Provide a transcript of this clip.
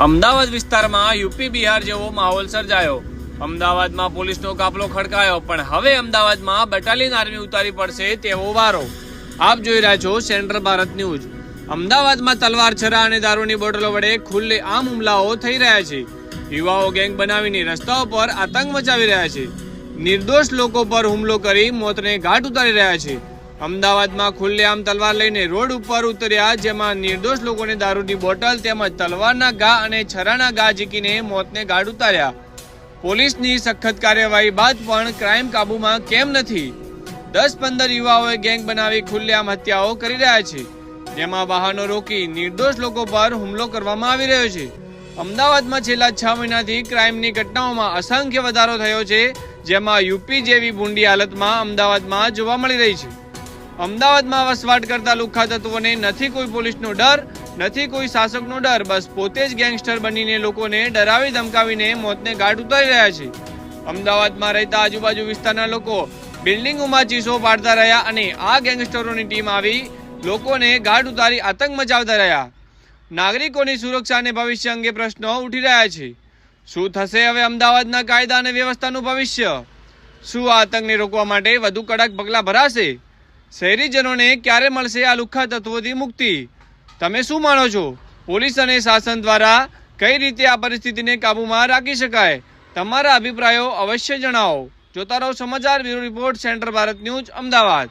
અમદાવાદ વિસ્તારમાં યુપી બિહાર જેવો માહોલ સર્જાયો। અમદાવાદમાં પોલીસનો કાફલો ખડકાયો, પણ હવે અમદાવાદમાં બટાલિયન આર્મી ઉતારી પડશે તેવો વારો। આપ જોઈ રહ્યા છો સેન્ટ્રલ ભારત ન્યૂઝ। અમદાવાદમાં તલવાર, છરા અને દારૂની બોટલો વડે ખુલ્લે આમ હુમલાઓ થઈ રહ્યા છે। યુવાઓ ગેંગ બનાવીને રસ્તાઓ પર આતંક મચાવી રહ્યા છે। નિર્દોષ લોકો પર હુમલો કરી મોતને ઘાટ ઉતારી રહ્યા છે। અમદાવાદમાં ખુલ્લેઆમ તલવાર લઈને રોડ ઉપર ઉતર્યા, જેમાં નિર્દોષ લોકોને દારૂની બોટલ તેમજ તલવારના ઘા અને છરાના ઘા ઝીકીને મોતને ઘાટ ઉતાર્યા। પોલીસની સખત કાર્યવાહી બાદ પણ ક્રાઇમ કાબૂમાં કેમ નથી? 10-15 યુવાઓએ ગેંગ બનાવી ખુલ્લેઆમ હત્યાઓ કરી રહ્યા છે, જેમાં વાહનો રોકી નિર્દોષ લોકો પર હુમલો કરવામાં આવી રહ્યો છે। અમદાવાદમાં છેલ્લા 6 મહિનાથી ક્રાઇમની ઘટનાઓમાં અસંખ્ય વધારો થયો છે, જેમાં યુપી જેવી ભૂંડી હાલતમાં અમદાવાદમાં જોવા મળી રહી છે। અમદાવાદમાં વસવાટ કરતા લુખ્ખા તત્વોને નથી કોઈ પોલીસનો ડર, નથી કોઈ શાસકનો ડર, બસ પોતે જ ગેંગસ્ટર બનીને લોકોને ડરાવી ધમકાવીને મોતને ઘાટ ઉતારી રહ્યા છે। અમદાવાદમાં રહેતા આજુબાજુ વિસ્તારના લોકો બિલ્ડિંગોમાં ચીસો પાડતા રહ્યા અને આ ગેંગસ્ટરોની ટીમ આવી લોકોને ઘાટ ઉતારી આતંક મચાવતા રહ્યા। નાગરિકોની સુરક્ષા અને ભવિષ્ય અંગે પ્રશ્નો ઉઠી રહ્યા છે। શું થશે હવે અમદાવાદના કાયદા અને વ્યવસ્થાનું ભવિષ્ય? શું આ આતંકને રોકવા માટે વધુ કડક પગલાં ભરાશે? શહેરીજનોને ક્યારે મળશે આ લુખ્ખા તત્વોથી મુક્તિ? તમે શું માનો છો? પોલીસ અને શાસન દ્વારા કઈ રીતે આ પરિસ્થિતિને કાબૂમાં રાખી શકાય? તમારા અભિપ્રાયો અવશ્ય જણાવો। જોતા રહો સમાચાર bureau report, central Bharat news, Ahmedabad.